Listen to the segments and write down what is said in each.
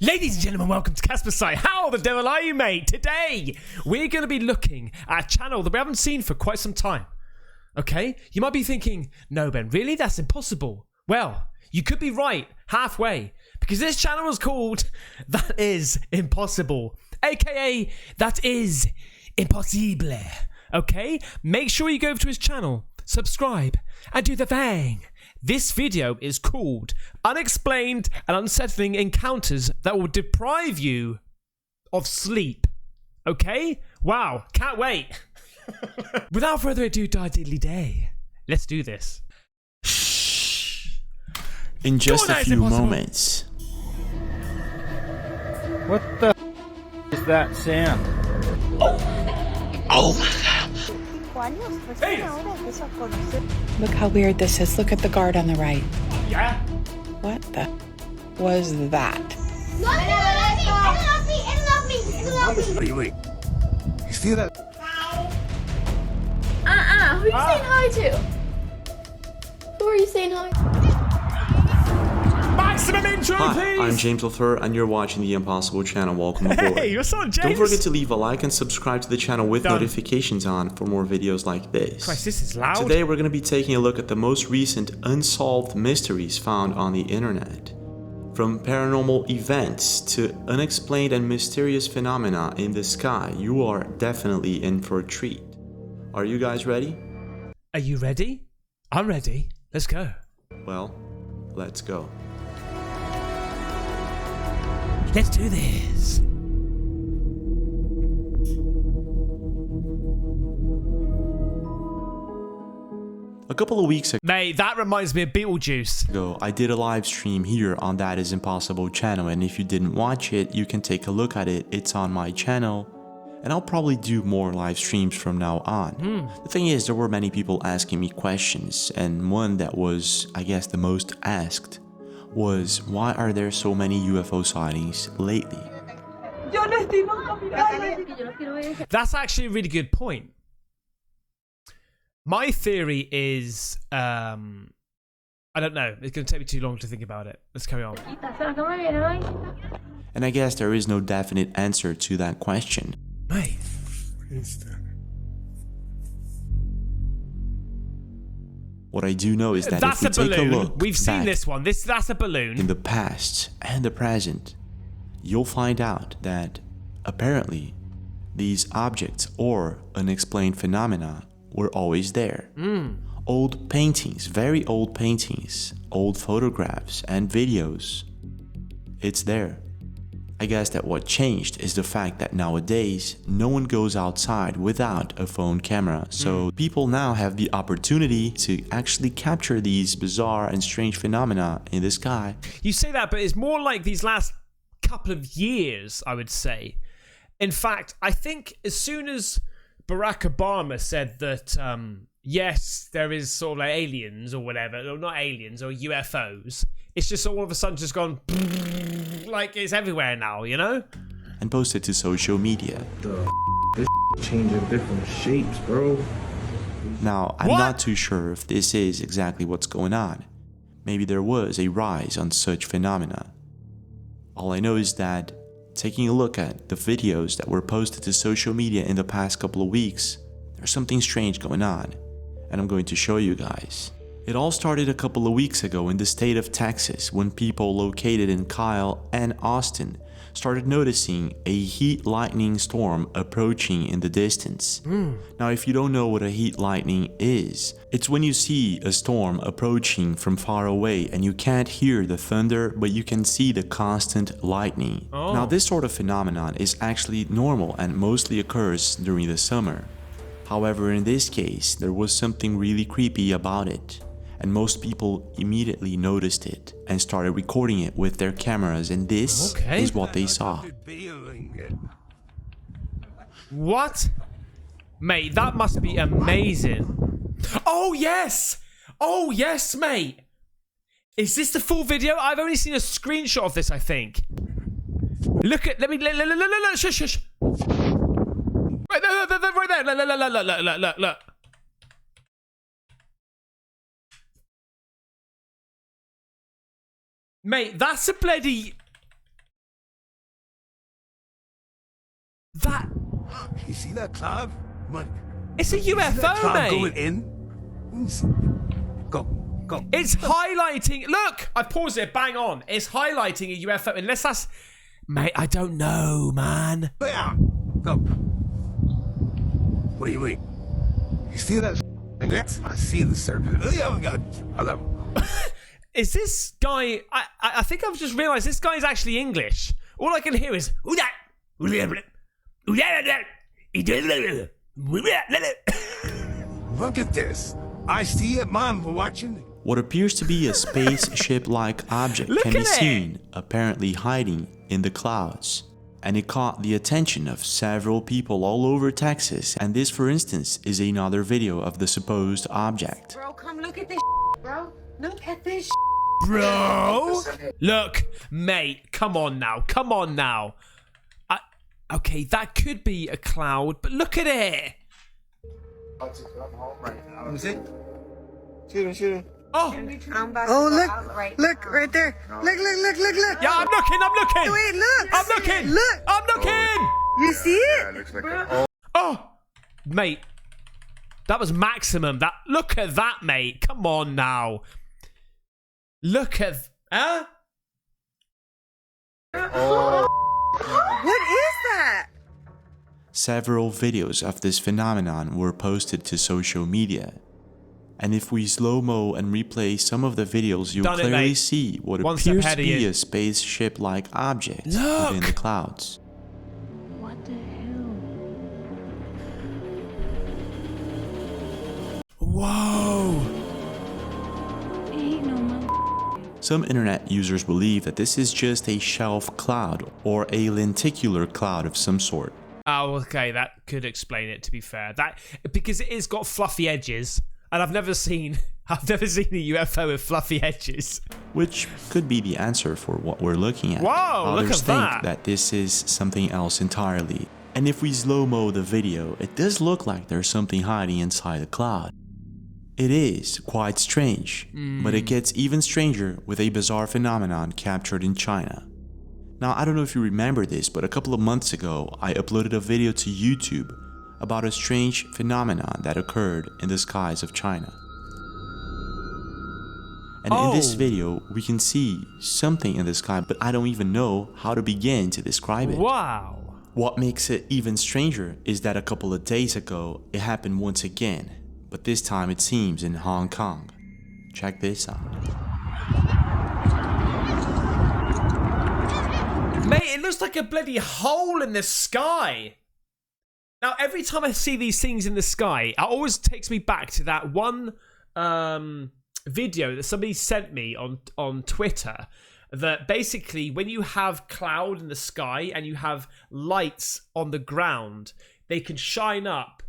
Ladies and gentlemen, welcome to Caspersight. How the devil are you, mate? Today, we're going to be looking at a channel that we haven't seen for quite some time. Okay? You might be thinking, no, Ben, really? That's impossible. Well, you could be right halfway, because this channel is called That Is Impossible, aka That Is Impossible. Okay? Make sure you go over to his channel, subscribe, and do the thing. This video is called Unexplained and Unsettling Encounters That Will Deprive You of Sleep. Okay? Wow, can't wait. Without further ado, diddly day. Let's do this. In just a few moments. What the is that sound? Look how weird this is. Look at the guard on the right. Yeah? What the was that? Wait. You see that? Who are you saying hi to? Who are you saying hi to? Maximum intro, Hi, please! I'm James Luther, and you're watching the Impossible channel. Welcome aboard. Hey, what's up, James? Don't forget to leave a like and subscribe to the channel with notifications on for more videos like this. Christ, this is loud. Today we're going to be taking a look at the most recent unsolved mysteries found on the internet. From paranormal events to unexplained and mysterious phenomena in the sky, you are definitely in for a treat. Are you guys ready? Are you ready? I'm ready. Let's go. Well, let's go. Let's do this. A couple of weeks Mate, that reminds me of Beetlejuice. ago, I did a live stream here on That Is Impossible channel, and if you didn't watch it, you can take a look at it. It's on my channel, and I'll probably do more live streams from now on. The thing is, there were many people asking me questions, and one that was, I guess, the most asked was, why are there so many UFO sightings lately? That's actually a really good point. My theory is, I don't know. It's going to take me too long to think about it. Let's carry on. And I guess there is no definite answer to that question. Mate. What I do know is that That's if we a take balloon. a look We've seen back this one. That's a balloon. in the past and the present, you'll find out that apparently these objects or unexplained phenomena were always there. Old paintings, very old paintings, old photographs and videos. It's there. I guess that what changed is the fact that nowadays no one goes outside without a phone camera. So people now have the opportunity to actually capture these bizarre and strange phenomena in the sky. You say that, but it's more like these last couple of years, I would say. In fact, I think as soon as Barack Obama said that, yes, there is sort of like aliens or whatever, or not aliens, or UFOs, it's just all of a sudden just gone, like it's everywhere now, you know? And posted to social media. This changing different shapes, bro. Now, I'm What? not too sure if this is exactly what's going on. Maybe there was a rise on such phenomena. All I know is that taking a look at the videos that were posted to social media in the past couple of weeks, there's something strange going on, and I'm going to show you guys. It all started a couple of weeks ago in the state of Texas when people located in Kyle and Austin started noticing a heat lightning storm approaching in the distance. Now, if you don't know what a heat lightning is, it's when you see a storm approaching from far away and you can't hear the thunder, but you can see the constant lightning. Now, this sort of phenomenon is actually normal and mostly occurs during the summer. However, in this case, there was something really creepy about it, and most people immediately noticed it and started recording it with their cameras, and this is what they saw. What? Mate, that must be amazing. Oh, yes! Oh, yes, mate! Is this the full video? I've only seen a screenshot of this, I think. Look at, look, shush. Right there, look. Mate, that's a bloody... That You see that cloud? it's a See that UFO, cloud going mate. in? Go. It's highlighting. Look, I paused it. Bang on. It's highlighting a UFO. Unless that's, mate. I don't know, man. Yeah. Go. Wait. You see that? I see the serpent. Oh God. Hello. Is this guy? I think I've just realised this guy is actually English. All I can hear is Look at this. I see it, Mom. We're watching. What appears to be a spaceship-like object Look can be at it. seen apparently hiding in the clouds. And it caught the attention of several people all over Texas. And this, for instance, is another video of the supposed object. Bro, come look at this, bro. Look at this. bro. Look, mate. Come on now. Okay, that could be a cloud, but look at it. Is it? Shoot him. Oh, Oh, look. Look, right there. Look. yeah, I'm looking. Wait, look. I'm looking. Look. I'm looking. You see it? Oh, mate, that was maximum. Look at that, mate. Come on now. Look at, huh? What is that? Several videos of this phenomenon were posted to social media. And if we slow-mo and replay some of the videos, you'll Done it, clearly mate. see what One step appears ahead to of be you. a spaceship-like object Look! within the clouds. What the hell? Whoa. Ain't no mother. Some internet users believe that this is just a shelf cloud or a lenticular cloud of some sort. Oh, okay, that could explain it. To be fair, because it is got fluffy edges, and I've never seen a UFO with fluffy edges. Which could be the answer for what we're looking at. Whoa, look Others at think that. that this is something else entirely. And if we slow-mo the video, it does look like there's something hiding inside the cloud. It is quite strange, but it gets even stranger with a bizarre phenomenon captured in China. Now, I don't know if you remember this, but a couple of months ago, I uploaded a video to YouTube about a strange phenomenon that occurred in the skies of China. And in this video, we can see something in the sky, but I don't even know how to begin to describe it. Wow. What makes it even stranger is that a couple of days ago, it happened once again, but this time it seems in Hong Kong. Check this out. Mate, it looks like a bloody hole in the sky. Now, every time I see these things in the sky, it always takes me back to that one video that somebody sent me on Twitter, that basically when you have cloud in the sky and you have lights on the ground, they can shine up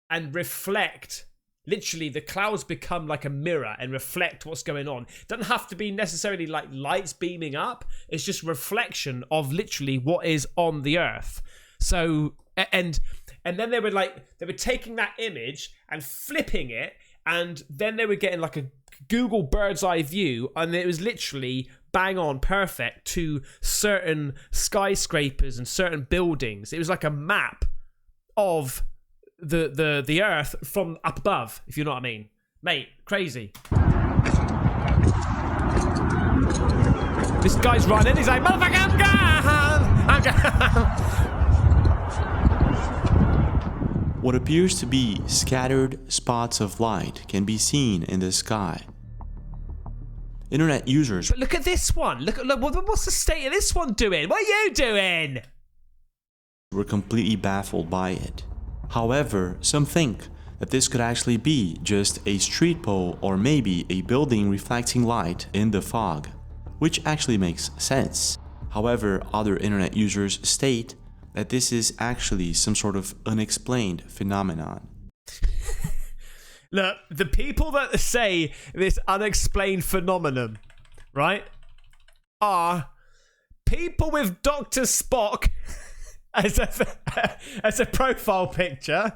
and reflect. Literally, the clouds become like a mirror and reflect what's going on. It doesn't have to be necessarily like lights beaming up. It's just reflection of literally what is on the earth. So, and then they were taking that image and flipping it, and then they were getting like a Google bird's eye view, and it was literally bang on perfect to certain skyscrapers and certain buildings. It was like a map of the earth from up above, if you know what I mean. Mate, crazy. This guy's running, he's like, motherfucker, I'm gone! What appears to be scattered spots of light can be seen in the sky. Internet users But look at this one. Look, what's the state of this one doing? What are you doing? were completely baffled by it. However, some think that this could actually be just a street pole or maybe a building reflecting light in the fog, which actually makes sense. However, other internet users state that this is actually some sort of unexplained phenomenon. Look, the people that say this unexplained phenomenon, right, are people with Dr. Spock as a profile picture,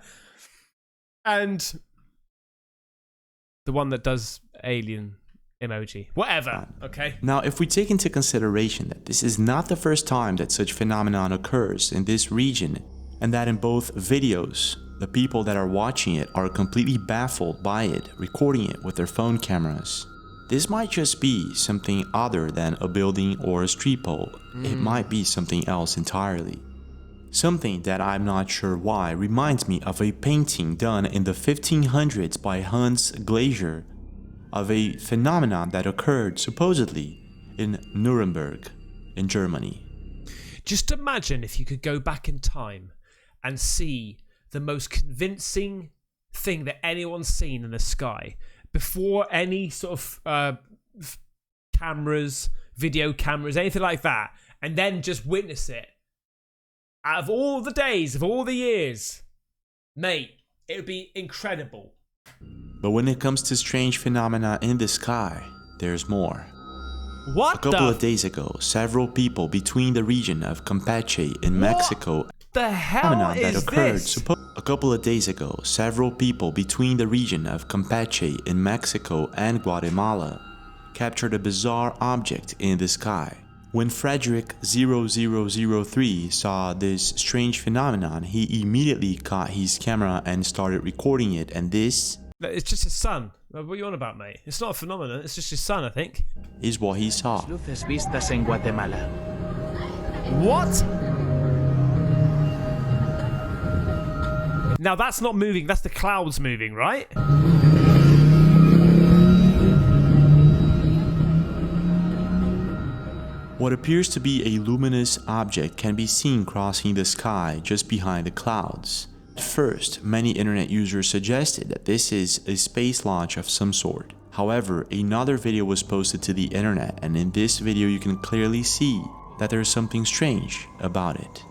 and the one that does alien emoji. Whatever, okay? Now, if we take into consideration that this is not the first time that such phenomenon occurs in this region, and that in both videos, the people that are watching it are completely baffled by it, recording it with their phone cameras. This might just be something other than a building or a street pole. It might be something else entirely. Something that I'm not sure why reminds me of a painting done in the 1500s by Hans Glaser of a phenomenon that occurred supposedly in Nuremberg in Germany. Just imagine if you could go back in time and see the most convincing thing that anyone's seen in the sky before any sort of cameras, video cameras, anything like that, and then just witness it. Out of all the days, of all the years, mate, it would be incredible. But when it comes to strange phenomena in the sky, there's more. What A couple of days ago, several people between the region of Campeche in Mexico the hell is this? A couple of days ago, several people between the region of Campeche in Mexico and Guatemala captured a bizarre object in the sky. When Frederick 0003 saw this strange phenomenon, he immediately caught his camera and started recording it, and this... It's just his son. What are you on about, mate? It's not a phenomenon, it's just his son, I think. ...is what he saw. Luces vistas en Guatemala. What? Now that's not moving, that's the clouds moving, right? What appears to be a luminous object can be seen crossing the sky just behind the clouds. At first, many internet users suggested that this is a space launch of some sort. However, another video was posted to the internet, and in this video you can clearly see that there is something strange about it.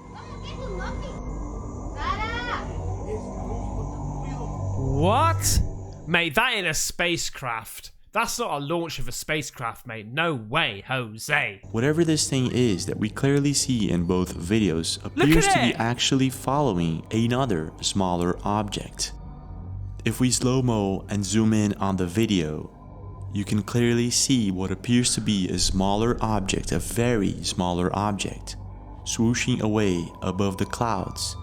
What? Mate, that in a spacecraft. That's not a launch of a spacecraft, mate. No way, Jose. Whatever this thing is that we clearly see in both videos appears to be actually following another smaller object. If we slow-mo and zoom in on the video, you can clearly see what appears to be a smaller object, a very smaller object, swooshing away above the clouds,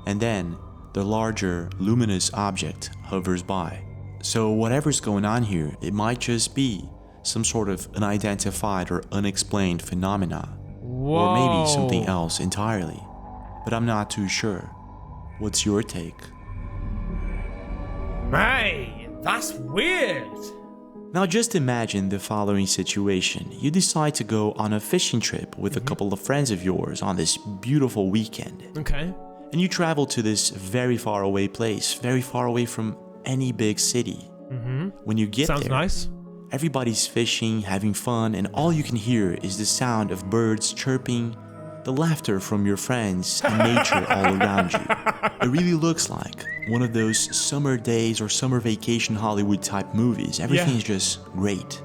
and then the larger luminous object hovers by. So whatever's going on here, it might just be some sort of unidentified or unexplained phenomena. Whoa. Or maybe something else entirely. But I'm not too sure. What's your take? Mate, that's weird. Now just imagine the following situation. You decide to go on a fishing trip with a couple of friends of yours on this beautiful weekend. Okay. And you travel to this very far away place, very far away from any big city. When you get Sounds there, nice. everybody's fishing, having fun, and all you can hear is the sound of birds chirping, the laughter from your friends, and nature all around you. It really looks like one of those summer days or summer vacation Hollywood type movies. Everything is just great.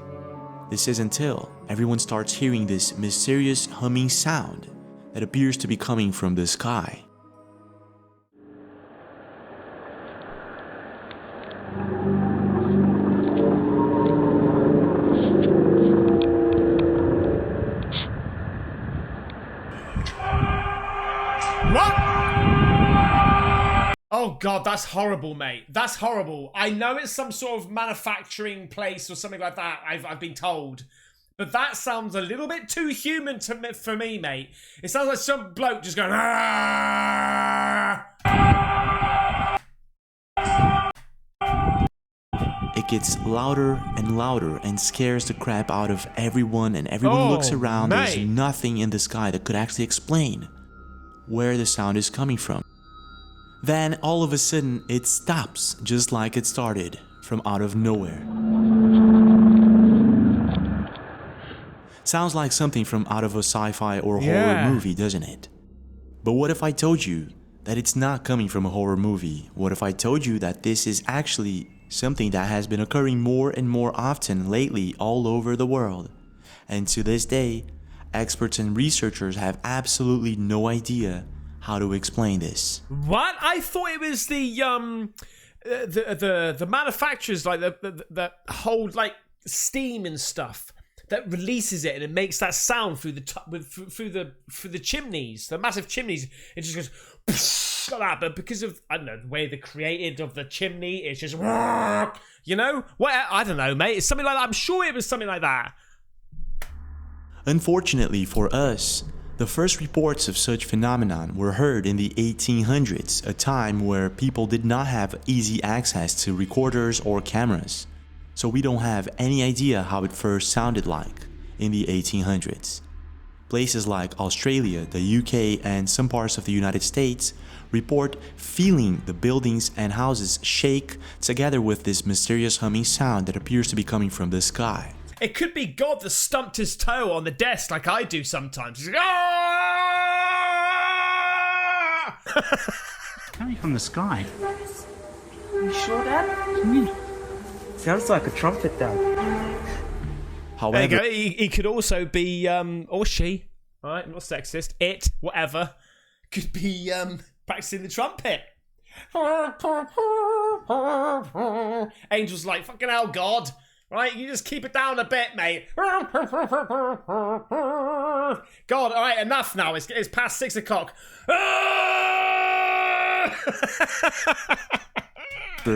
This is until everyone starts hearing this mysterious humming sound that appears to be coming from the sky. Oh god, that's horrible, mate. That's horrible. I know it's some sort of manufacturing place or something like that, I've been told. But that sounds a little bit too human for me, mate. It sounds like some bloke just going, "Ah!" It gets louder and louder and scares the crap out of everyone, and everyone looks around. There's nothing in the sky that could actually explain where the sound is coming from. Then all of a sudden it stops, just like it started, from out of nowhere. Sounds like something from out of a sci-fi or horror movie, doesn't it? But what if I told you that it's not coming from a horror movie? What if I told you that this is actually something that has been occurring more and more often lately all over the world? And to this day, experts and researchers have absolutely no idea how to explain this. What? I thought it was the manufacturers, like that hold like steam and stuff. that releases it, and it makes that sound through the chimneys, the massive chimneys. It just goes like that. But because of, I don't know, the way they created of the chimney, it's just, you know, what, I don't know, mate. It's something like that. I'm sure it was something like that. Unfortunately for us, the first reports of such phenomenon were heard in the 1800s, a time where people did not have easy access to recorders or cameras. So we don't have any idea how it first sounded like in the 1800s. Places like Australia, the UK, and some parts of the United States report feeling the buildings and houses shake together with this mysterious humming sound that appears to be coming from the sky. It could be God that stumped his toe on the desk like I do sometimes. He's like, ah! It's coming from the sky. You sure, Dad? Sounds like a trumpet, Dad. However, There you go. He could also be, or she, right? I'm not sexist. It, whatever, could be practicing the trumpet. Angel's like, fucking hell, God. Right, you just keep it down a bit, mate. God, all right, enough now. It's past 6 o'clock.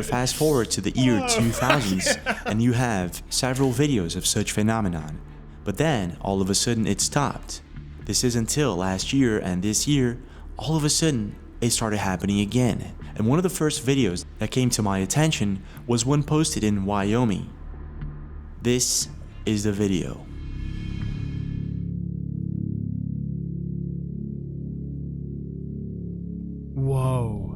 fast forward to the year 2000s, and you have several videos of such phenomenon. But then, all of a sudden, it stopped. This is until last year, and this year, all of a sudden, it started happening again. And one of the first videos that came to my attention was one posted in Wyoming. This is the video. Whoa.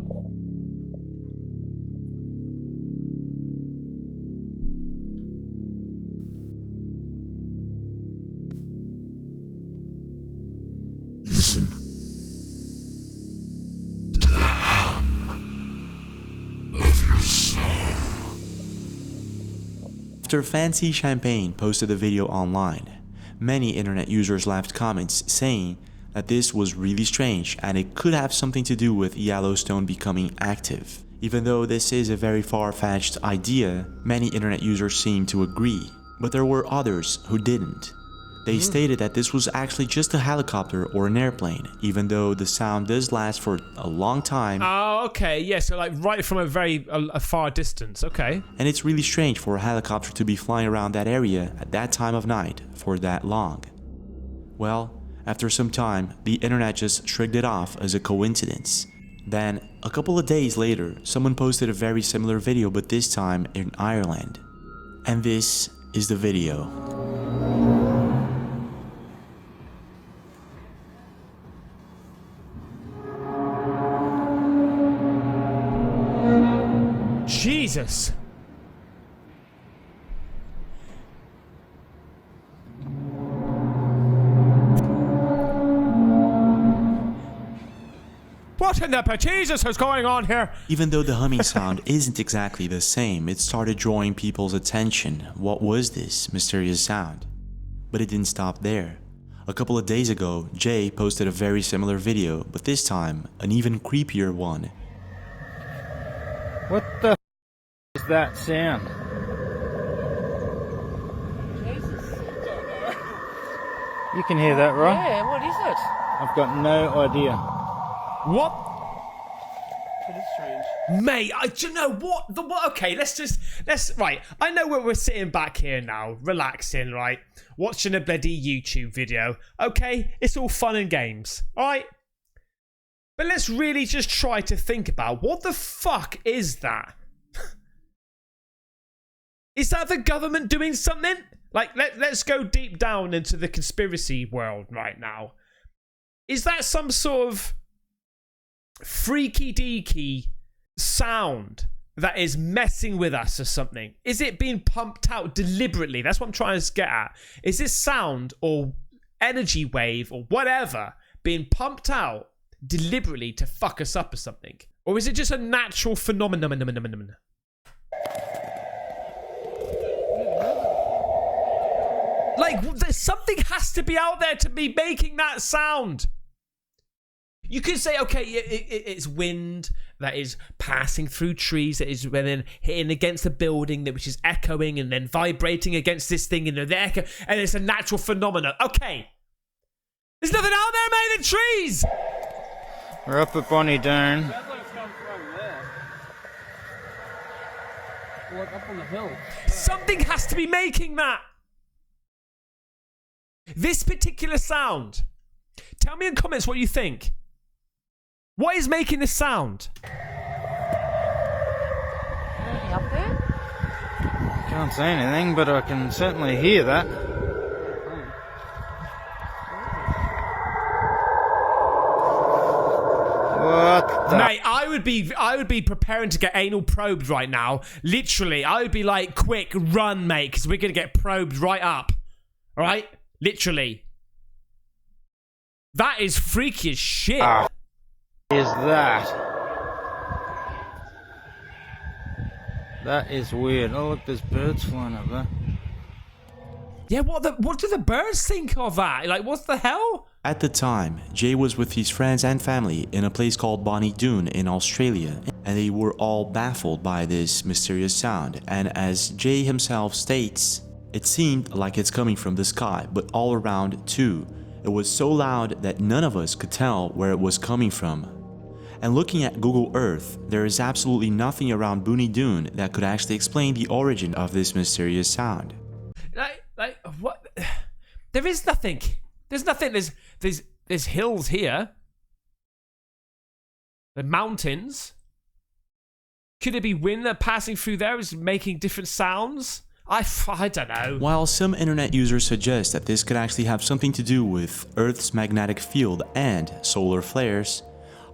Listen to the hum of your soul. After Fancy Champagne posted the video online, many internet users left comments saying that this was really strange and it could have something to do with Yellowstone becoming active. Even though this is a very far-fetched idea, many internet users seemed to agree, but there were others who didn't. They stated that this was actually just a helicopter or an airplane, even though the sound does last for a long time. Oh, okay. Yeah, so like right from a far distance. Okay. And it's really strange for a helicopter to be flying around that area at that time of night for that long. Well, after some time, the internet just shrugged it off as a coincidence. Then, a couple of days later, someone posted a very similar video, but this time in Ireland. And this is the video. Jesus. What in the Jesus is going on here? Even though the humming sound isn't exactly the same, it started drawing people's attention. What was this mysterious sound? But it didn't stop there. A couple of days ago, Jay posted a very similar video, but this time, an even creepier one. What the is that sound? You can hear that, right? Yeah, what is it? I've got no idea. What? It is strange. Mate, do you know what? Okay, right. I know we're sitting back here now, relaxing, right? Watching a bloody YouTube video. Okay, it's all fun and games, alright? But let's really just try to think about what the fuck is that? Is that the government doing something? Like, let's go deep down into the conspiracy world right now. Is that some sort of freaky deaky sound that is messing with us or something? Is it being pumped out deliberately? That's what I'm trying to get at. Is this sound or energy wave or whatever being pumped out deliberately to fuck us up or something? Or is it just a natural phenomenon? Like, there's something has to be out there to be making that sound. You could say, okay, it's wind, that is passing through trees, that is then hitting against a building, which is echoing and then vibrating against this thing, and the echo, and it's a natural phenomenon. Okay. There's nothing out there, mate, in trees! We're up at Bonnie Doon. Up on the hill. Something has to be making that. This particular sound. Tell me in comments what you think. What is making this sound? Anything up there? Can't say anything, but I can certainly hear that. What the? Mate, I would be preparing to get anal probed right now. Literally, I would be like, quick, run, mate, because we're gonna get probed right up. All right, literally. That is freaky as shit. Is that? That is weird. Oh look, there's birds flying up there. Yeah, what do the birds think of that? Like, what the hell? At the time, Jay was with his friends and family in a place called Bonnie Doon in Australia, and they were all baffled by this mysterious sound. And as Jay himself states, it seemed like it's coming from the sky, but all around too. It was so loud that none of us could tell where it was coming from. And looking at Google Earth, there is absolutely nothing around Bonnie Doon that could actually explain the origin of this mysterious sound. Like what? There is nothing. There's nothing. There's hills here. The mountains. Could it be wind that passing through there is making different sounds? I don't know. While some internet users suggest that this could actually have something to do with Earth's magnetic field and solar flares,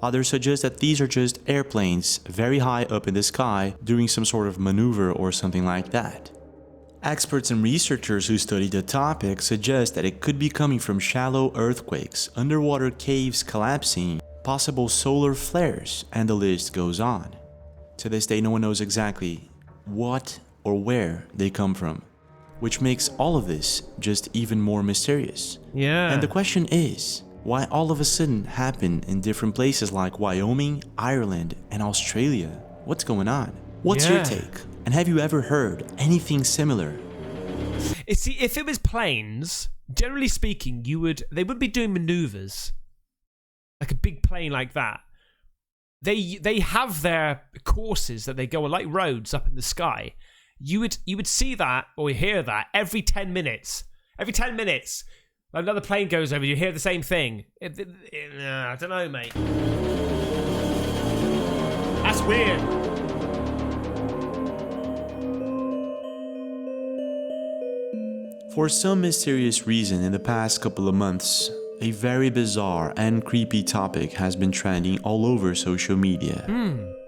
others suggest that these are just airplanes very high up in the sky doing some sort of maneuver or something like that. Experts and researchers who study the topic suggest that it could be coming from shallow earthquakes, underwater caves collapsing, possible solar flares, and the list goes on. To this day, no one knows exactly what or where they come from, which makes all of this just even more mysterious. Yeah. And the question is, why all of a sudden happen in different places like Wyoming, Ireland, and Australia? What's going on? What's your take? And have you ever heard anything similar? See, if it was planes, generally speaking, they would be doing maneuvers. Like a big plane like that. They have their courses that they go on, like roads up in the sky. You would see that or hear that every 10 minutes. Every 10 minutes, another plane goes over, you hear the same thing. I don't know, mate. That's weird. For some mysterious reason in the past couple of months, a very bizarre and creepy topic has been trending all over social media.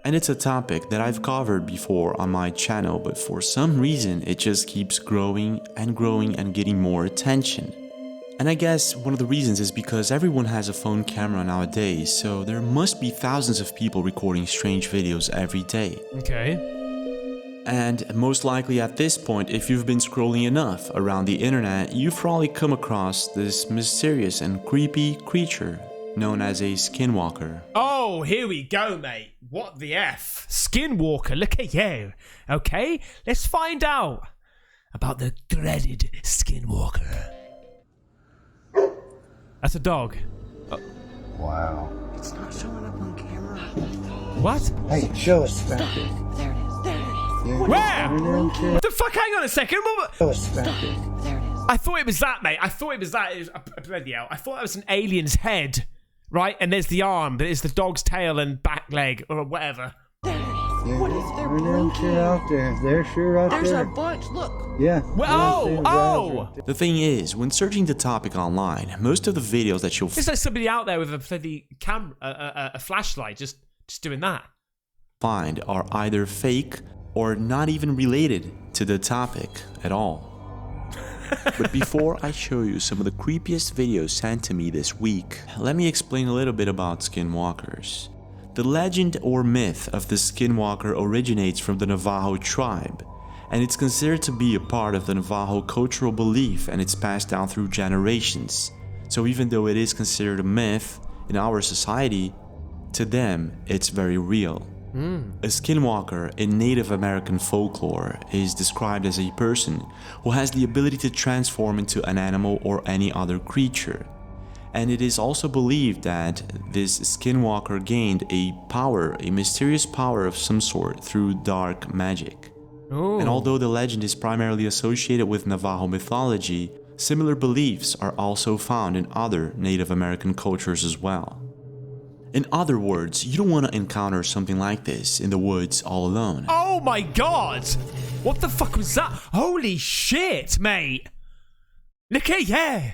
And it's a topic that I've covered before on my channel, but for some reason it just keeps growing and getting more attention. And I guess one of the reasons is because everyone has a phone camera nowadays, so there must be thousands of people recording strange videos every day. Okay. And most likely at this point, if you've been scrolling enough around the internet, you've probably come across this mysterious and creepy creature known as a skinwalker. Oh, here we go, mate. What the F? Skinwalker, look at you. Okay, let's find out about the dreaded skinwalker. That's a dog. Wow. It's not showing up on camera. What? Hey, show us back there. There it is. There it is. Where? What the fuck? Hang on a second. Show us back there. There it is. I thought it was that, mate. I thought it was that. Bloody hell. I thought that was an alien's head, right? And there's the arm, but it's the dog's tail and back leg or whatever. There it is. Yeah. What is there blinking? out there. They're sure out There's there. a bunch. Look. Yeah. Well, oh! The thing is, when searching the topic online, most of the videos that you'll There's like somebody out there with a bloody camera, a flashlight, just doing that. find are either fake or not even related to the topic at all. But before I show you some of the creepiest videos sent to me this week, let me explain a little bit about skinwalkers. The legend or myth of the skinwalker originates from the Navajo tribe, and it's considered to be a part of the Navajo cultural belief, and it's passed down through generations. So even though it is considered a myth in our society, To them, it's very real. A skinwalker in Native American folklore is described as a person who has the ability to transform into an animal or any other creature. And it is also believed that this skinwalker gained a mysterious power of some sort through dark magic. And although the legend is primarily associated with Navajo mythology, similar beliefs are also found in other Native American cultures as well. In other words, you don't want to encounter something like this in the woods all alone. Oh my god! What the fuck was that? Holy shit, mate! Look at yeah!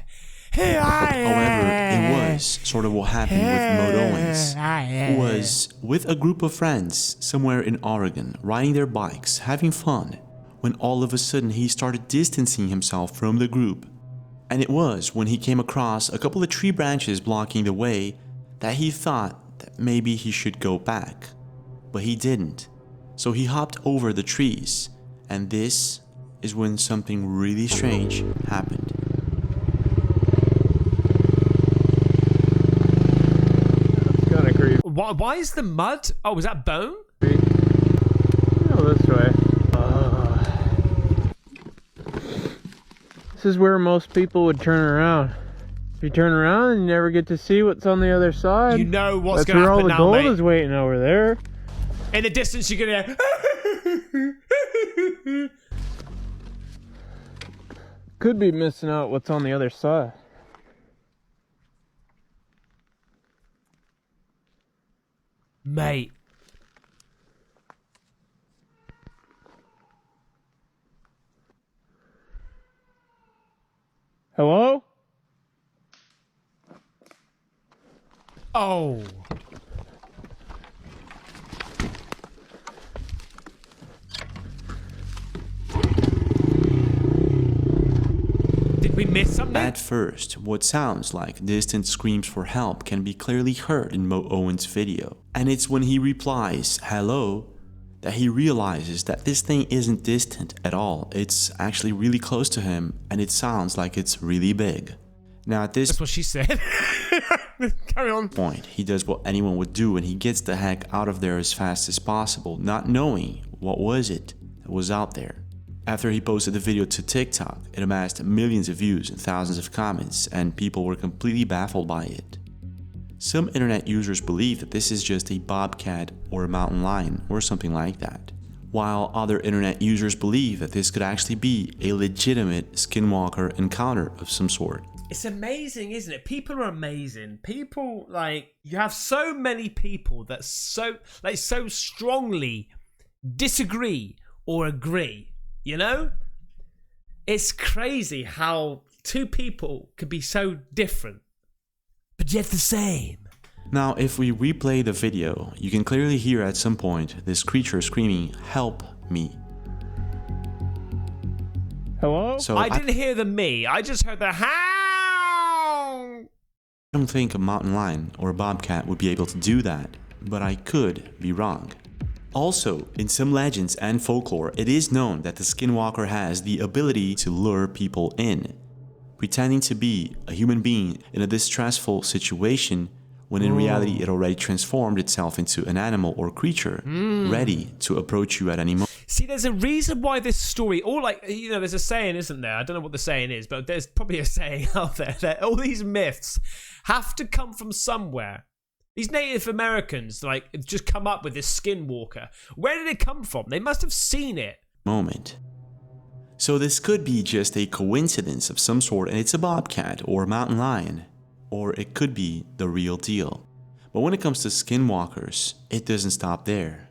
However, it was sort of what happened with Maud Owens, who was with a group of friends somewhere in Oregon, riding their bikes, having fun, when all of a sudden he started distancing himself from the group. And it was when he came across a couple of tree branches blocking the way that he thought that maybe he should go back. But he didn't. So he hopped over the trees, and this is when something really strange happened. Why is the mud? Oh, was that bone? Go this way. This is where most people would turn around. If you turn around, you never get to see what's on the other side. You know what's going to happen now, That's where all the gold mate. is waiting over there. In the distance, you're going to... Could be missing out what's on the other side. Mate. Hello? Oh. Did we miss something? At first, what sounds like distant screams for help can be clearly heard in Mo Owen's video. And it's when he replies, "Hello," that he realizes that this thing isn't distant at all. It's actually really close to him, and it sounds like it's really big. Now at this That's what she said. Carry on. point, he does what anyone would do and he gets the heck out of there as fast as possible, not knowing what was it that was out there. After he posted the video to TikTok, it amassed millions of views and thousands of comments, and people were completely baffled by it. Some internet users believe that this is just a bobcat or a mountain lion or something like that, while other internet users believe that this could actually be a legitimate skinwalker encounter of some sort. It's amazing, isn't it? People are amazing. People, like, you have so many people that so strongly disagree or agree, you know? It's crazy how two people could be so different, but yet the same. Now, if we replay the video, you can clearly hear at some point this creature screaming, "Help me." Hello? So I didn't hear the me, I just heard the how. I don't think a mountain lion or a bobcat would be able to do that, but I could be wrong. Also, in some legends and folklore, it is known that the skinwalker has the ability to lure people in, pretending to be a human being in a distressful situation when in reality it already transformed itself into an animal or creature, ready to approach you at any moment. See, there's a reason why this story, or like, you know, there's a saying, isn't there? I don't know what the saying is, but there's probably a saying out there that all these myths have to come from somewhere. These Native Americans, like, just come up with this skinwalker. Where did it come from? They must have seen it. So this could be just a coincidence of some sort and it's a bobcat or a mountain lion, or it could be the real deal. But when it comes to skinwalkers, it doesn't stop there.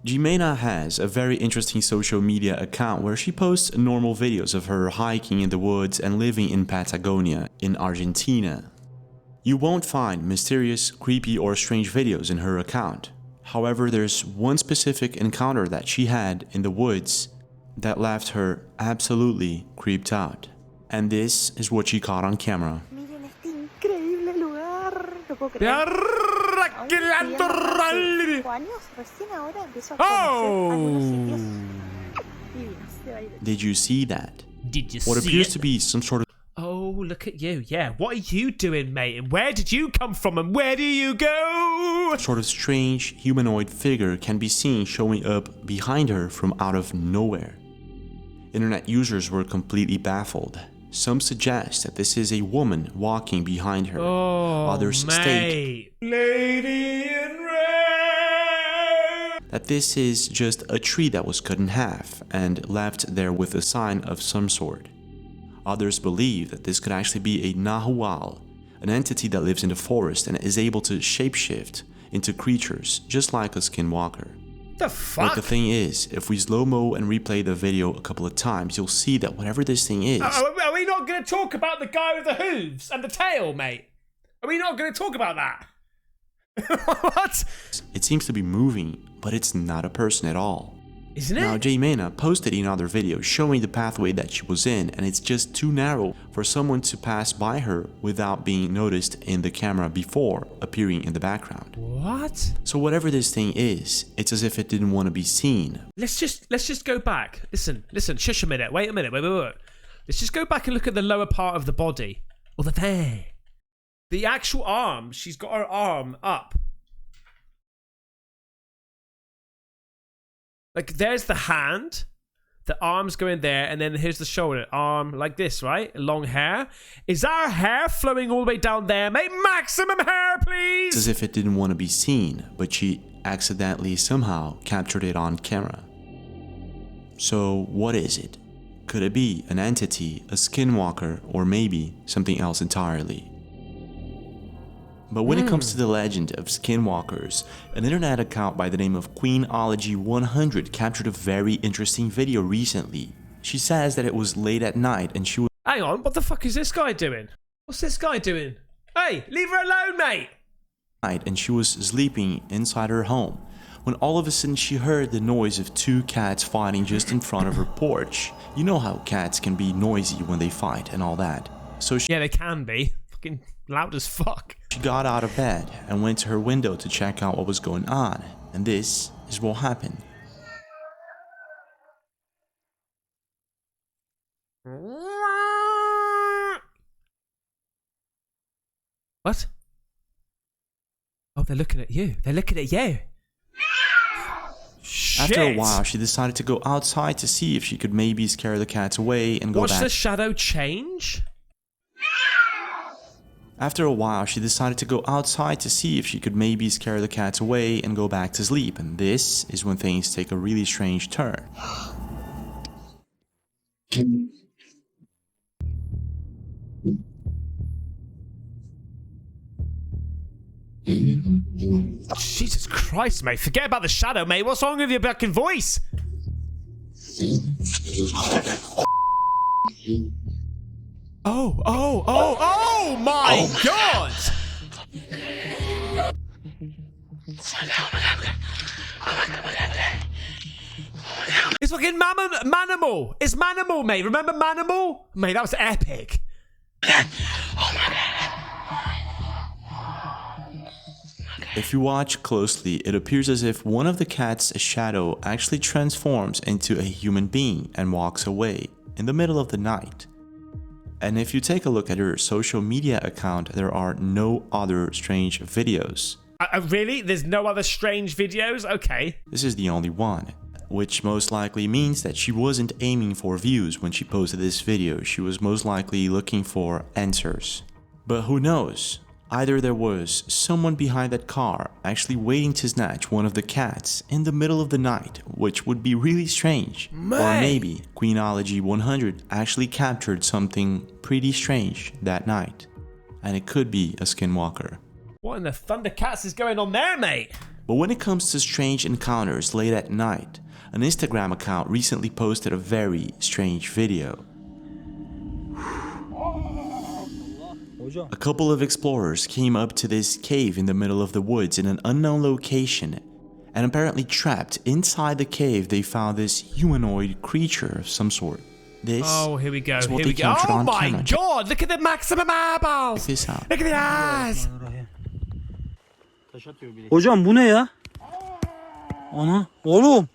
Jimena has a very interesting social media account where she posts normal videos of her hiking in the woods and living in Patagonia in Argentina. You won't find mysterious, creepy, or strange videos in her account. However, there's one specific encounter that she had in the woods that left her absolutely creeped out. And this is what she caught on camera. Miren este increíble lugar. No puedo creer. Aún estudiando más de 5 años, recién ahora empiezo a conocer algunos sitios divinos de aire. Did you see that? Did you What see appears it? to be some sort of Oh, look look at you. Yeah, what are you doing, mate? And where did you come from? And where do you go? A sort of strange humanoid figure can be seen showing up behind her from out of nowhere. Internet users were completely baffled. Some suggest that this is a woman walking behind her. Others state Lady in red. that this is just a tree that was cut in half and left there with a sign of some sort. Others believe that this could actually be a nahual, an entity that lives in the forest and is able to shapeshift into creatures just like a skinwalker. The fuck? But the thing is, if we slow-mo and replay the video a couple of times, you'll see that whatever this thing is... Are we not going to talk about the guy with the hooves and the tail, mate? Are we not going to talk about that? What? It seems to be moving, but it's not a person at all. Isn't it? Now, J-Mana posted another video showing the pathway that she was in, and it's just too narrow for someone to pass by her without being noticed in the camera before appearing in the background. What? So whatever this thing is, it's as if it didn't want to be seen. Let's just go back. Listen, shush a minute. Wait a minute. Wait. Let's just go back and look at the lower part of the body. Or there. The actual arm. She's got her arm up. Like, there's the hand, the arm's going there, and then here's the shoulder, arm like this, right? Long hair. Is our hair flowing all the way down there, mate? Maximum hair, please! It's as if it didn't want to be seen, but she accidentally somehow captured it on camera. So, what is it? Could it be an entity, a skinwalker, or maybe something else entirely? But when it comes to the legend of skinwalkers, an internet account by the name of Queenology100 captured a very interesting video recently. She says that it was late at night and she was... Hang on, what the fuck is this guy doing? What's this guy doing? Hey, leave her alone, mate! And she was sleeping inside her home, when all of a sudden she heard the noise of two cats fighting just in front of her porch. You know how cats can be noisy when they fight and all that. So she... Yeah, they can be. Fucking loud as fuck. She got out of bed and went to her window to check out what was going on, and this is what happened. What? Oh, they're looking at you. They're looking at you. Shit. After a while, she decided to go outside to see if she could maybe scare the cats away and go back. Watch the shadow change? After a while, she decided to go outside to see if she could maybe scare the cats away and go back to sleep, and this is when things take a really strange turn. Jesus Christ, mate. Forget about the shadow, mate. What's wrong with your fucking voice? Oh my God! It's fucking Manimal. It's Manimal, mate. Remember Manimal? Mate, that was epic. If you watch closely, it appears as if one of the cat's shadow actually transforms into a human being and walks away in the middle of the night. And if you take a look at her social media account, there are no other strange videos. Really? There's no other strange videos? Okay. This is the only one, which most likely means that she wasn't aiming for views when she posted this video. She was most likely looking for answers. But who knows? Either there was someone behind that car actually waiting to snatch one of the cats in the middle of the night, which would be really strange. Or maybe Queenology100 actually captured something pretty strange that night. And it could be a skinwalker. What in the Thundercats is going on there, mate? But when it comes to strange encounters late at night, an Instagram account recently posted a very strange video. A couple of explorers came up to this cave in the middle of the woods in an unknown location, and apparently trapped inside the cave they found this humanoid creature of some sort. This here we go. is what Here they we go. captured Oh on my camera. God! Look at the maximum eyeballs. Check this out. Look at the eyes. Hocam bu ne ya? Ana oğlum.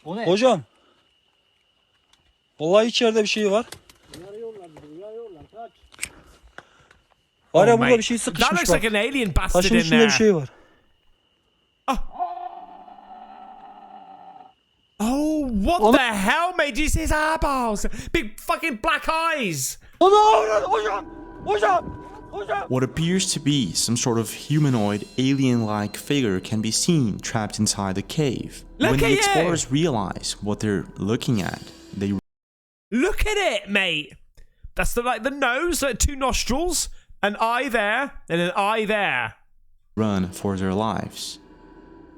Hocam. Vallahi içeride bir şey var. Var ya Oh, burada mate. bir şey That sıkışmış looks bak. like an alien bastard Taşın in üstünde there. bir şey var. Oh, what the hell, mate? Do you see his eyeballs? Big fucking black eyes. What appears to be some sort of humanoid, alien-like figure can be seen trapped inside the cave. Look When at the you! explorers realize what they're looking at, they Look at it, mate. That's the nose, like 2 nostrils, an eye there, and an eye there. run for their lives.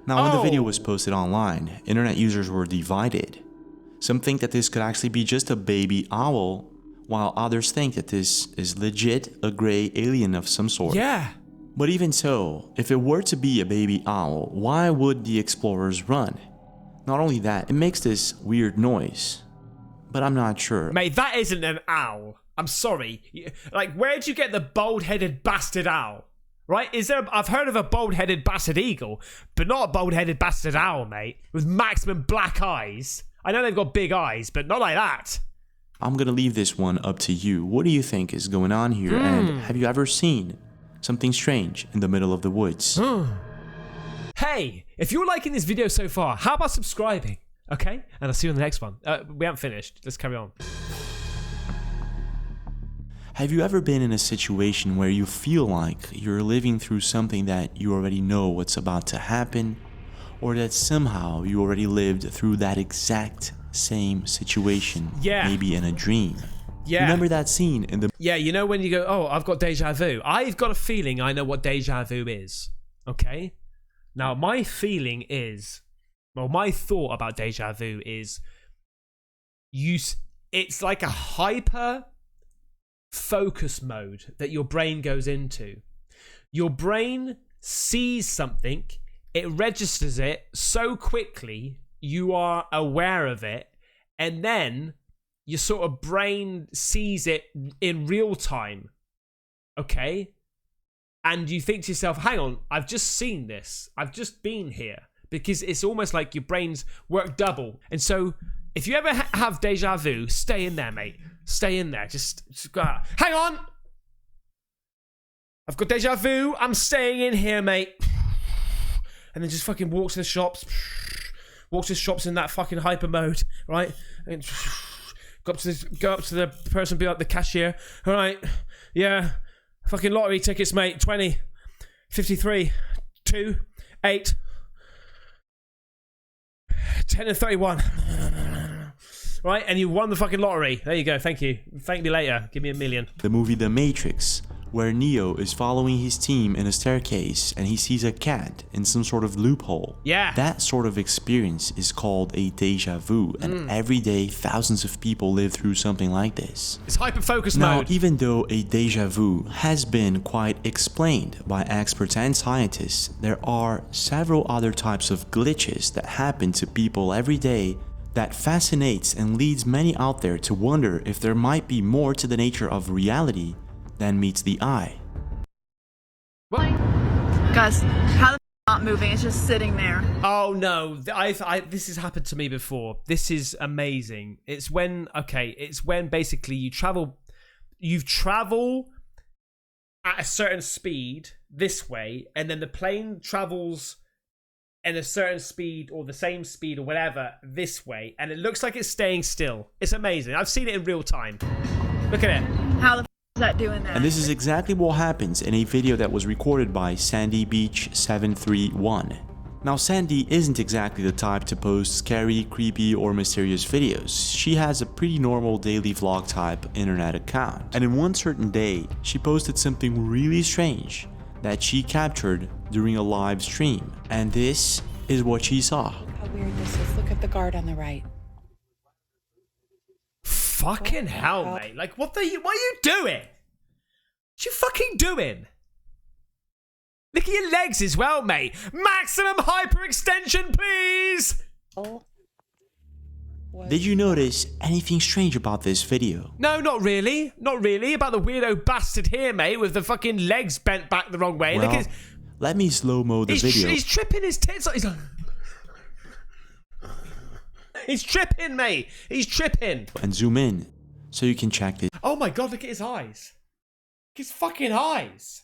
Now, when the video was posted online, internet users were divided. Some think that this could actually be just a baby owl, while others think that this is legit a gray alien of some sort. Yeah. But even so, if it were to be a baby owl, why would the explorers run? Not only that, it makes this weird noise, but I'm not sure. Mate, that isn't an owl. I'm sorry. Like, where'd you get the bald-headed bastard owl? Right? I've heard of a bald-headed bastard eagle, but not a bald-headed bastard owl, mate, with maximum black eyes. I know they've got big eyes, but not like that. I'm gonna leave this one up to you. What do you think is going on here? And have you ever seen something strange in the middle of the woods? Hey, if you're liking this video so far, how about subscribing? Okay? And I'll see you in the next one. We haven't finished. Let's carry on. Have you ever been in a situation where you feel like you're living through something that you already know what's about to happen, or that somehow you already lived through that exact same situation, maybe in a dream? Yeah. Remember that scene in the... Yeah, you know when you go, oh, I've got deja vu. I've got a feeling I know what deja vu is. Okay? Now, my feeling is... Well, my thought about deja vu is... It's like a hyper... focus mode that your brain goes into. Your brain sees something, it registers it so quickly, you are aware of it, and then your sort of brain sees it in real time. Okay? And you think to yourself, hang on, I've just seen this. I've just been here. Because it's almost like your brain's work double. And so, if you ever have deja vu, stay in there, mate. Stay in there. Just go out. Hang on! I've got deja vu. I'm staying in here, mate. And then just fucking walk to the shops. Walk to the shops in that fucking hyper mode, right? And go up to the person, be like the cashier. All right, yeah. Fucking lottery tickets, mate. 20, 53, 2, 8, 10 and 31. Right, and you won the fucking lottery. There you go, thank you. Thank me later. Give me $1 million. The movie The Matrix, where Neo is following his team in a staircase and he sees a cat in some sort of loophole. Yeah. That sort of experience is called a deja vu, and every day thousands of people live through something like this. It's hyper-focus Now, mode. even though a deja vu has been quite explained by experts and scientists, there are several other types of glitches that happen to people every day that fascinates and leads many out there to wonder if there might be more to the nature of reality than meets the eye. Guys, how the not moving? It's just sitting there. Oh no, this has happened to me before. This is amazing. It's when basically you travel at a certain speed this way, and then the plane travels at a certain speed or the same speed or whatever this way, and it looks like it's staying still. It's amazing. I've seen it in real time. Look at it. How the is that doing that? And this is exactly what happens in a video that was recorded by Sandy Beach 731. Now, Sandy isn't exactly the type to post scary, creepy, or mysterious videos. She has a pretty normal daily vlog type internet account. And in one certain day, she posted something really strange that she captured during a live stream. And this is what she saw. How weird this is. Look at the guard on the right. Fucking hell, mate. Like, what are you doing? What you fucking doing? Look at your legs as well, mate. Maximum hyperextension, please. Did you notice anything strange about this video? No, not really. Not really. About the weirdo bastard here, mate, with the fucking legs bent back the wrong way. Well, look at his... let me slow-mo the video. He's tripping his tits. He's like... He's tripping, mate. He's tripping. And zoom in so you can check this. Oh my god, look at his eyes. His fucking eyes.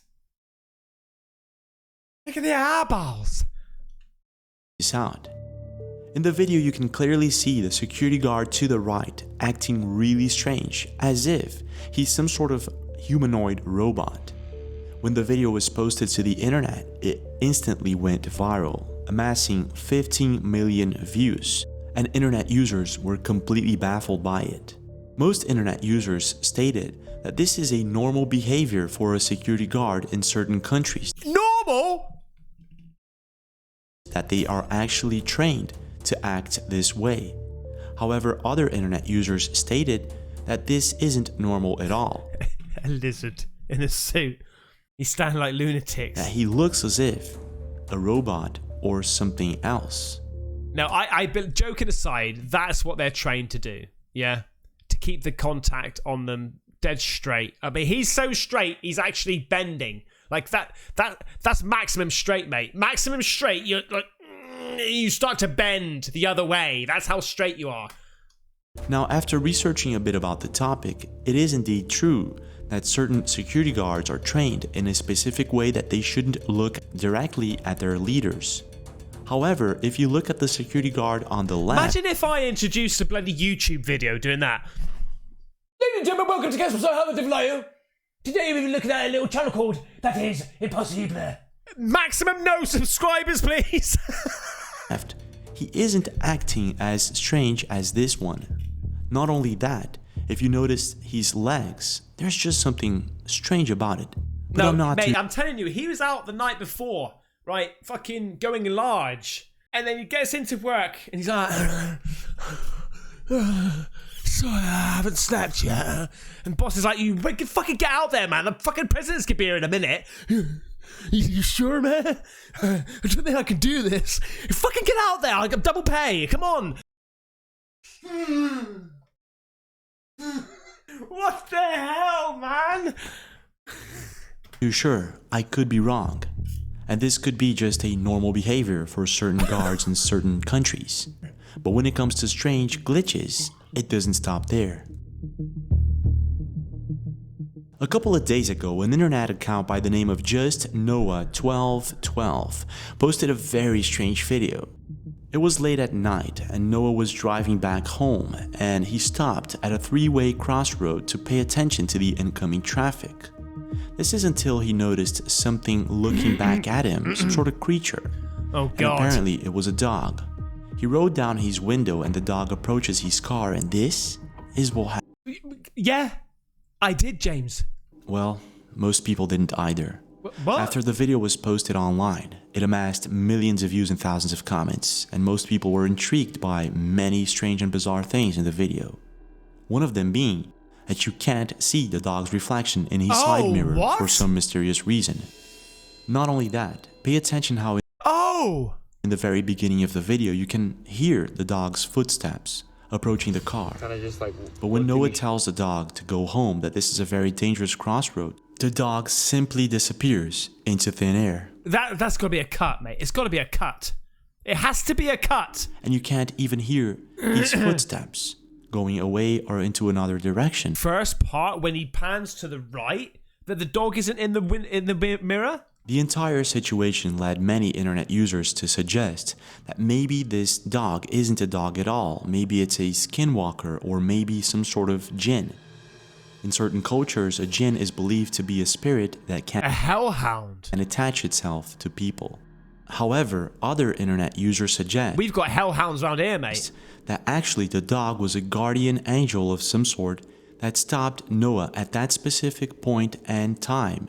Look at the eyeballs. Sound. In the video, you can clearly see the security guard to the right acting really strange, as if he's some sort of humanoid robot. When the video was posted to the internet, it instantly went viral, amassing 15 million views, and internet users were completely baffled by it. Most internet users stated that this is a normal behavior for a security guard in certain countries. Normal? That they are actually trained to act this way. However, other internet users stated that this isn't normal at all. A lizard in a suit. He's standing like lunatics. That he looks as if a robot or something else. Now, joking aside, that's what they're trained to do. Yeah, to keep the contact on them dead straight. I mean, he's so straight, he's actually bending. Like that's maximum straight, mate. Maximum straight, you're like, you start to bend the other way. That's how straight you are. Now, after researching a bit about the topic, it is indeed true that certain security guards are trained in a specific way that they shouldn't look directly at their leaders. However, if you look at the security guard on the left... Imagine if I introduced a bloody YouTube video doing that. Ladies and gentlemen, welcome to Caspersight. How the devil are you? Today we'll be looking at a little channel called That Is Impossible. Maximum no subscribers, please. Left, he isn't acting as strange as this one. Not only that, if you notice his legs, there's just something strange about it. But No, mate, I'm telling you, he was out the night before, right, fucking going large. And then he gets into work and he's like, sorry, I haven't slept yet. And boss is like, you fucking get out there, man. The fucking president's gonna be here in a minute. You sure, man? I don't think I can do this. You fucking get out there. I got double pay. Come on. What the hell, man? You sure? I could be wrong. And this could be just a normal behavior for certain guards in certain countries. But when it comes to strange glitches, it doesn't stop there. A couple of days ago, an internet account by the name of Just Noah1212 posted a very strange video. It was late at night and Noah was driving back home and he stopped at a three-way crossroad to pay attention to the incoming traffic. This is until he noticed something looking back at him, some sort of creature. Oh God. And apparently it was a dog. He rolled down his window and the dog approaches his car, and this is what happened. Yeah, I did, James. Well, most people didn't either. What? After the video was posted online, it amassed millions of views and thousands of comments, and most people were intrigued by many strange and bizarre things in the video. One of them being that you can't see the dog's reflection in his side mirror for some mysterious reason. Not only that, pay attention how in the very beginning of the video you can hear the dog's footsteps approaching the car. But when Noah tells the dog to go home, that this is a very dangerous crossroad, the dog simply disappears into thin air. That's gotta be a cut, mate. It's gotta be a cut. It has to be a cut. And you can't even hear his footsteps going away or into another direction. First part, when he pans to the right, that the dog isn't in the mirror? The entire situation led many internet users to suggest that maybe this dog isn't a dog at all. Maybe it's a skinwalker or maybe some sort of jinn. In certain cultures, a jinn is believed to be a spirit that can... A hellhound. ...and attach itself to people. However, other internet users suggest... We've got hellhounds around here, mate. ...that actually the dog was a guardian angel of some sort that stopped Noah at that specific point and time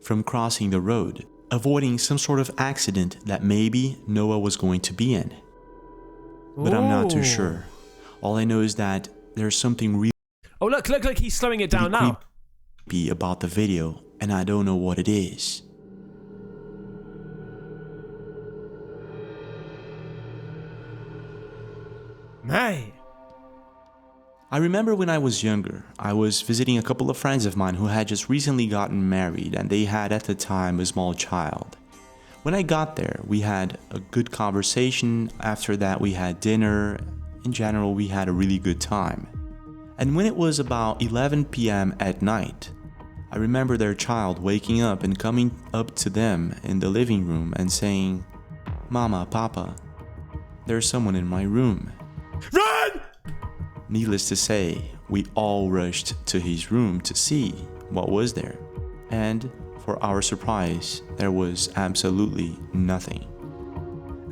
from crossing the road, avoiding some sort of accident that maybe Noah was going to be in. But I'm not too sure. All I know is that there's something really... Oh, look, he's slowing it down now. ...creepy about the video, and I don't know what it is. Mate. I remember when I was younger, I was visiting a couple of friends of mine who had just recently gotten married, and they had at the time a small child. When I got there, we had a good conversation. After that, we had dinner. In general, we had a really good time. And when it was about 11 p.m. at night, I remember their child waking up and coming up to them in the living room and saying, "Mama, Papa, there's someone in my room." Run! Needless to say, we all rushed to his room to see what was there. And for our surprise, there was absolutely nothing.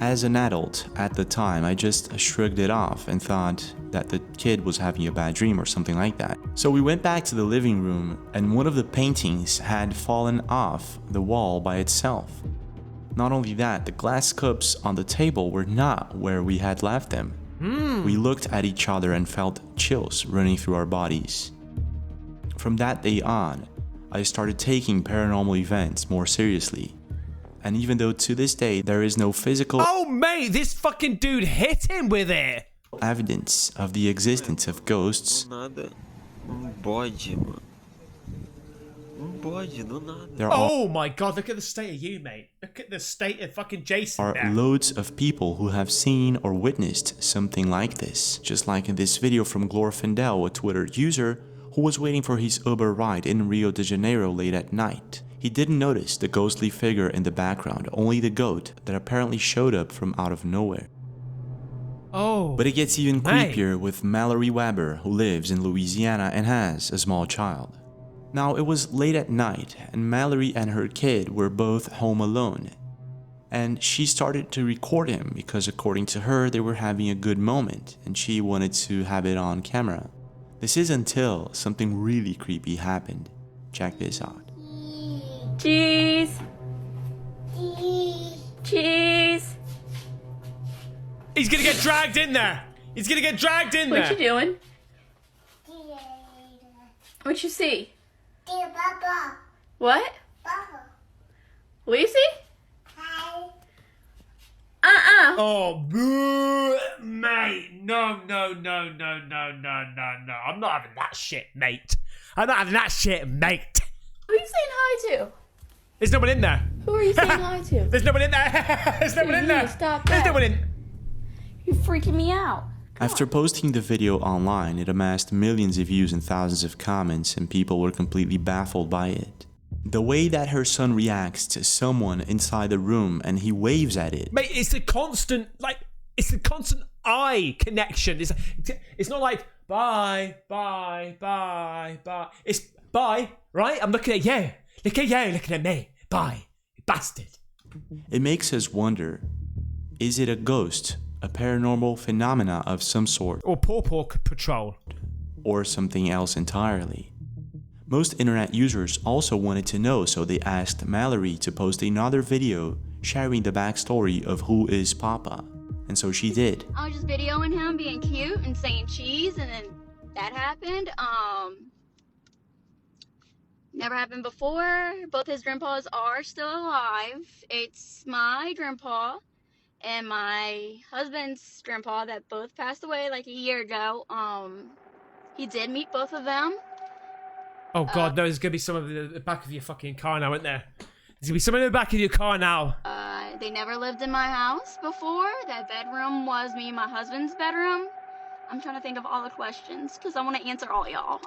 As an adult at the time, I just shrugged it off and thought that the kid was having a bad dream or something like that. So we went back to the living room and one of the paintings had fallen off the wall by itself. Not only that, the glass cups on the table were not where we had left them. We looked at each other and felt chills running through our bodies. From that day on, I started taking paranormal events more seriously. And even though to this day there is no physical this fucking dude hit him with it. evidence of the existence of ghosts, there oh my god, look at the state of you, mate. Look at the state of fucking Jason are there. loads of people who have seen or witnessed something like this. Just like in this video from Glorfindel, a Twitter user who was waiting for his Uber ride in Rio de Janeiro late at night. He didn't notice the ghostly figure in the background, only the goat that apparently showed up from out of nowhere. Oh. But it gets even Mate. creepier with Mallory Weber, who lives in Louisiana and has a small child. Now, it was late at night, and Mallory and her kid were both home alone. And she started to record him because, according to her, they were having a good moment, and she wanted to have it on camera. This is until something really creepy happened. Check this out. Cheese. Cheese. He's gonna get dragged in there. He's gonna get dragged in there. What you doing? What you see? What? What you see? Oh, mate. No. I'm not having that shit, mate. I'm not having that shit, mate. Who are you saying hi to? There's no one in there. Who are you saying hi to? There's no one in there. There's no one in there. Stop There's that. no one in. You're freaking me out. After posting the video online, it amassed millions of views and thousands of comments, and people were completely baffled by it. The way that her son reacts to someone inside the room and he waves at it. Mate, it's the constant eye connection. It's not like bye. It's bye, right? I'm looking at you. Look at you looking at me. Bye, you bastard. It makes us wonder, is it a ghost, a paranormal phenomena of some sort, Or Pork Patrol. or something else entirely? Most internet users also wanted to know, so they asked Mallory to post another video sharing the backstory of who is Papa. And so she did. I was just videoing him being cute and saying cheese, and then that happened. Never happened before. Both his grandpas are still alive. It's my grandpa and my husband's grandpa that both passed away like a year ago. He did meet both of them. Oh god, no, there's gonna be some of the back of your fucking car now, isn't there? There's gonna be some in the back of your car now. They never lived in my house before. That bedroom was me and my husband's bedroom. I'm trying to think of all the questions because I want to answer all y'all.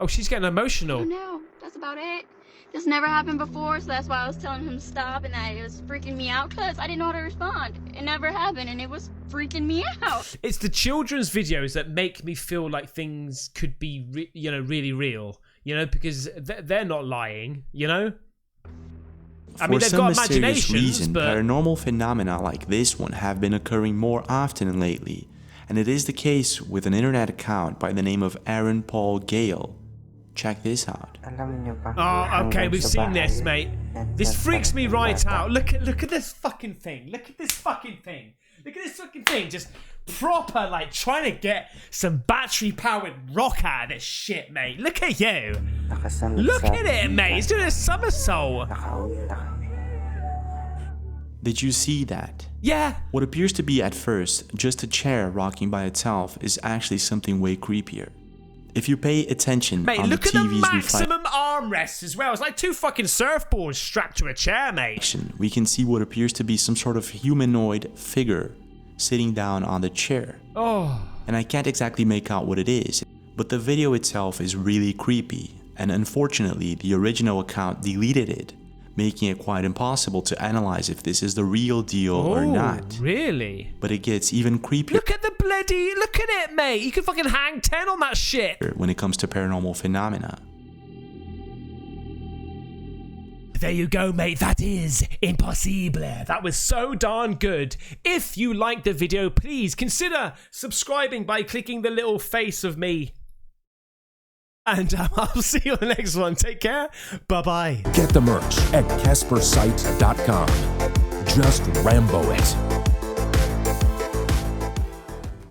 Oh, she's getting emotional. No, that's about it. This never happened before, so that's why I was telling him to stop, and that it was freaking me out because I didn't know how to respond. It never happened, and it was freaking me out. It's the children's videos that make me feel like things could be, really real. Because they're not lying. I mean, they've got imaginations, reason, but paranormal phenomena like this one have been occurring more often lately, and it is the case with an internet account by the name of Aaron Paul Gale. Check this out. oh, okay, we've seen this, mate. This freaks me right out. Look at this fucking thing. Look at this fucking thing. Look at this fucking thing. Just proper, like, trying to get some battery-powered rock out of this shit, mate. Look at you. Look at it, mate. He's doing a somersault. Did you see that? Yeah. What appears to be at first just a chair rocking by itself is actually something way creepier. If you pay attention Mate, on look the at the TV's maximum armrests as well. It's like two fucking surfboards strapped to a chair, mate. We can see what appears to be some sort of humanoid figure sitting down on the chair. Oh. And I can't exactly make out what it is, but the video itself is really creepy. And unfortunately, the original account deleted it, making it quite impossible to analyze if this is the real deal or not. Really? But it gets even creepier. Look at it, mate. You can fucking hang 10 on that shit. When it comes to paranormal phenomena. There you go, mate. That is impossible. That was so darn good. If you liked the video, please consider subscribing by clicking the little face of me. And I'll see you on the next one. Take care. Bye-bye. Get the merch at Caspersight.com. Just Rambo it.